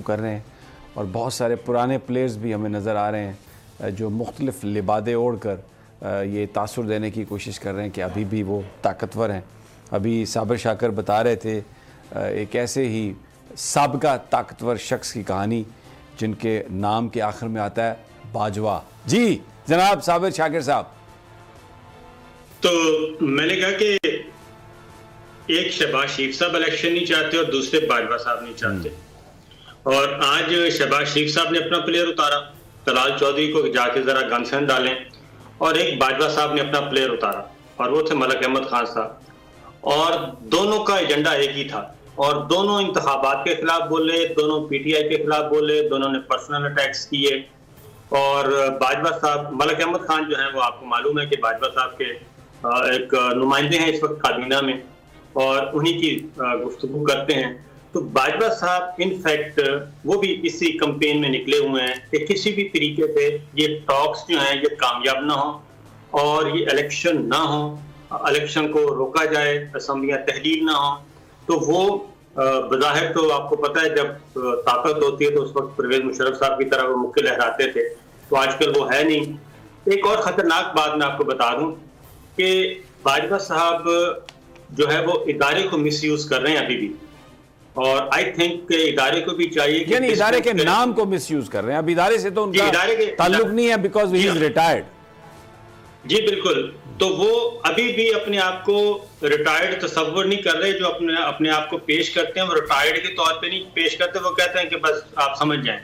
कर रहे हैं और बहुत सारे पुराने प्लेयर्स भी हमें नज़र आ रहे हैं जो मुख्तलिफ लिबादे ओढ़ कर ये तासुर देने की कोशिश कर रहे हैं कि अभी भी वो ताकतवर हैं। अभी साबिर शाकर बता रहे थे एक ऐसे ही साबका ताकतवर शख्स की कहानी जिनके नाम के आखिर में आता है बाजवा। जी जनाब साबिर शाकिर साहब। तो मैंने कहा कि एक शहबाज शरीफ साहब इलेक्शन नहीं चाहते और दूसरे बाजवा साहब नहीं चाहते, और आज शहबाज शरीफ साहब ने अपना प्लेयर उतारा, तलाल चौधरी को जाके जरा गनसन डालें, और एक बाजवा साहब ने अपना प्लेयर उतारा और वो थे मलिक अहमद खान साहब, और दोनों का एजेंडा एक ही था और दोनों इंतखाबात के खिलाफ बोले, दोनों पीटीआई के खिलाफ बोले, दोनों ने पर्सनल अटैक्स किए। और बाजवा साहब, मलिक अहमद खान जो है वो आपको मालूम है कि बाजवा साहब के एक नुमाइंदे हैं इस वक्त काबीना में और उन्हीं की गुफ्तगू करते हैं। तो बाजवा साहब इनफैक्ट वो भी इसी कैंपेन में निकले हुए हैं कि किसी भी तरीके से ये टॉक्स जो हैं ये कामयाब ना हो और ये इलेक्शन ना हो, इलेक्शन को रोका जाए, असम्बलियां तहलील ना हो। तो वो बज़ाहिर तो आपको पता है जब ताकत होती है तो उस वक्त परवेज मुशर्रफ साहब की तरह वो मुक्के लहराते थे, तो आजकल वो है नहीं। एक और खतरनाक बात मैं आपको बता दूं कि बाजवा साहब जो है वो इदारे को मिसयूज कर रहे हैं अभी भी, और आई थिंक इदारे को भी चाहिए कि यानी इदारे के नाम को मिसयूज कर रहे हैं। अब इदारे से तो उनका ताल्लुक नहीं है बिकॉज ही इज रिटायर्ड। जी बिल्कुल, तो वो अभी भी अपने आप को रिटायर्ड तस्वर नहीं कर रहे, जो अपने आप को पेश करते हैं वो रिटायर्ड के तौर पे नहीं पेश करते, वो कहते हैं कि बस आप समझ जाएं।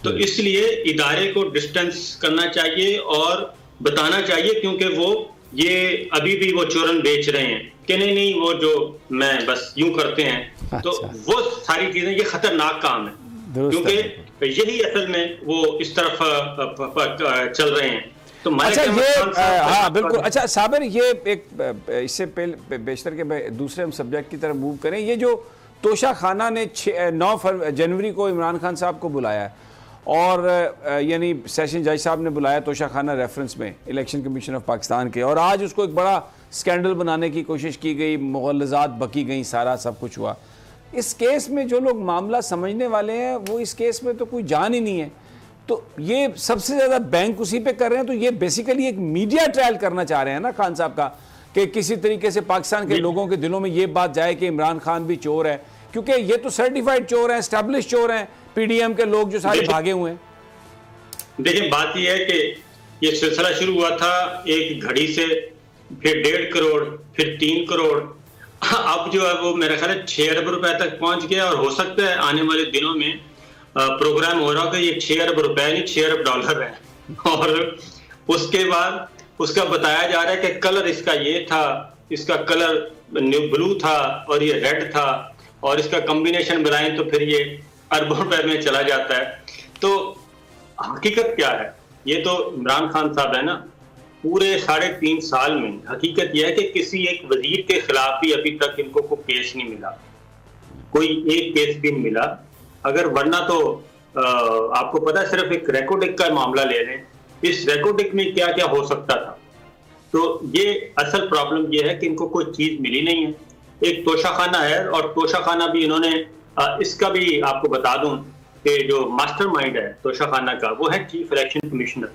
तो इसलिए इदारे को डिस्टेंस करना चाहिए और बताना चाहिए, क्योंकि वो ये अभी भी वो चोरन बेच रहे हैं कि नहीं वो जो मैं बस यूं करते हैं। तो वो सारी चीजें ये खतरनाक काम है, क्योंकि यही असल में वो इस तरफ चल रहे हैं। तो अच्छा ये हाँ बिल्कुल। अच्छा साबिर, ये एक इससे पहले बेशतर के दूसरे हम सब्जेक्ट की तरफ मूव करें, ये जो तोशा खाना ने 9 जनवरी को इमरान खान साहब को बुलाया है और यानी सेशन जज साहब ने बुलाया तोशा खाना रेफरेंस में इलेक्शन कमीशन ऑफ पाकिस्तान के, और आज उसको एक बड़ा स्कैंडल बनाने की कोशिश की गई, मुग़ल्लज़ात बकी गई, सारा सब कुछ हुआ। इस केस में जो लोग मामला समझने वाले हैं वो इस केस में तो कोई जान ही नहीं है, तो ये सबसे ज़्यादा बैंक उसी पे कर रहे हैं। तो ये बेसिकली एक मीडिया ट्रायल करना चाह रहे हैं ना खान साहब का, कि किसी तरीके से पाकिस्तान के लोगों के दिलों में ये बात जाए कि इमरान खान भी चोर है, क्योंकि ये तो सर्टिफाइड चोर हैं, एस्टैब्लिश चोर हैं, पीडीएम के लोग जो सारे भागे हुए हैं। देखिए बात यह है कि ये सिलसिला शुरू हुआ था एक घड़ी से, फिर 1.5 करोड़, फिर 3 करोड़, अब जो है वो मेरा ख्याल है 6 अरब रुपए तक पहुंच गया, और हो सकता है आने वाले दिनों में प्रोग्राम हो रहा हो कि ये 6 अरब रुपए नहीं 6 अरब डॉलर है। और उसके बाद उसका बताया जा रहा है कि कलर इसका ये था, इसका कलर न्यू ब्लू था और ये रेड था, और इसका कॉम्बिनेशन बनाएं तो फिर ये अरबों रुपए में चला जाता है। तो हकीकत क्या है, ये तो इमरान खान साहब है ना, पूरे 3.5 साल में हकीकत यह है कि किसी एक वजीर के खिलाफ भी अभी तक इनको कोई केस नहीं मिला, कोई एक केस भी नहीं मिला। अगर वरना तो आपको पता है सिर्फ एक रेकोडिक का मामला ले रहे हैं, इस रेकोडिक में क्या क्या हो सकता था। तो ये असल प्रॉब्लम ये है कि इनको कोई चीज मिली नहीं है। एक तोशा खाना है, और तोशा खाना भी इन्होंने इसका भी आपको बता दूं कि जो मास्टरमाइंड है तोशा खाना का वो है चीफ इलेक्शन कमिश्नर।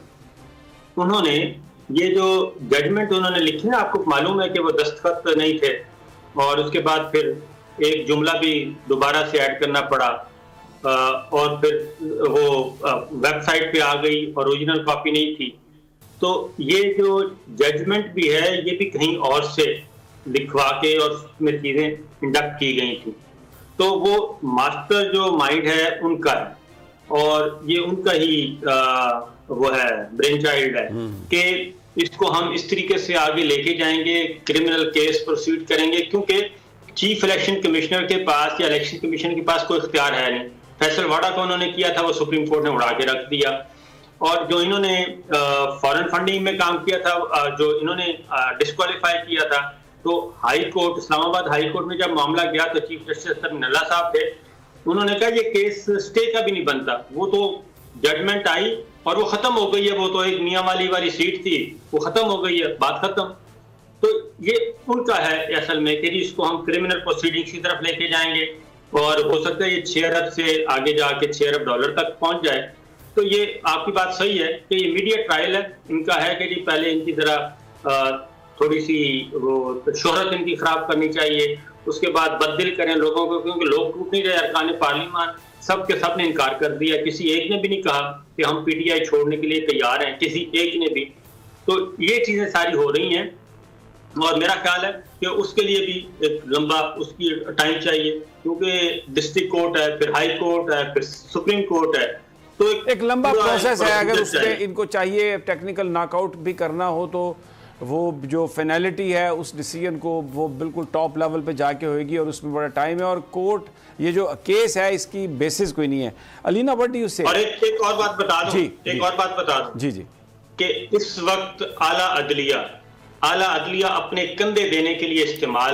उन्होंने ये जो जजमेंट उन्होंने लिखी ना, आपको मालूम है कि वो दस्तखत नहीं थे, और उसके बाद फिर एक जुमला भी दोबारा से ऐड करना पड़ा, और फिर वो वेबसाइट पे आ गई और ओरिजिनल कॉपी नहीं थी। तो ये जो जजमेंट भी है ये भी कहीं और से लिखवा के और उसमें चीजें इंडक्ट की गई थी। तो वो मास्टर जो माइंड है उनका है, और ये उनका ही वो है ब्रेन चाइल्ड है कि इसको हम इस तरीके से आगे लेके जाएंगे, क्रिमिनल केस प्रोसीड करेंगे, क्योंकि चीफ इलेक्शन कमिश्नर के पास या इलेक्शन कमीशन के पास कोई इख्तियार है नहीं। फैसल वाडा को उन्होंने किया था, वो सुप्रीम कोर्ट ने उड़ा के रख दिया। और जो इन्होंने फॉरेन फंडिंग में काम किया था, जो इन्होंने डिस्क्वालीफाई किया था, तो high court, Islamabad high court में जब मामला गया तो चीफ जस्टिस नल्ला साहब थे, उन्होंने कहा ये केस स्टे का भी नहीं बनता, वो तो जजमेंट आई और वो खत्म हो गई है, वो तो एक मियां वाली सीट थी, वो खत्म हो गई है, बात खत्म। तो ये उनका है असल में कि इसको हम क्रिमिनल प्रोसीडिंग्स की तरफ लेके जाएंगे, और हो सकता है ये 6 अरब से आगे जाके 6 अरब डॉलर तक पहुंच जाए। तो ये आपकी बात सही है कि इमीडिएट ट्रायल है इनका, है कि जी पहले इनकी जरा थोड़ी सी वो शोहरत इनकी खराब करनी चाहिए, उसके बाद बददिल करें लोगों को, क्योंकि लोग टूट नहीं रहे। अरकान पार्लियामान सब के सब ने इनकार कर दिया, किसी एक ने भी नहीं कहा कि हम पीटीआई छोड़ने के लिए तैयार हैं, किसी एक ने भी। तो ये चीजें सारी हो रही हैं और मेरा ख्याल है कि उसके लिए भी एक लंबा उसकी टाइम चाहिए, क्योंकि डिस्ट्रिक्ट कोर्ट है, फिर हाई कोर्ट है, फिर सुप्रीम कोर्ट है। तो एक लंबा प्रोसेस है। अगर उसमें इनको चाहिए टेक्निकल नॉकआउट भी करना हो तो वो जो फाइनलिटी है उस डिसीजन को वो बिल्कुल टॉप लेवल पे जाके होएगी और उसमें बड़ा टाइम है। और कोर्ट ये जो केस है इसकी बेसिस कोई नहीं है। अलीना, व्हाट डू यू से? और एक और बात बता दूं, एक और बात बता दूं जी कि इस वक्त आला अदलिया अपने कंधे देने के लिए इस्तेमाल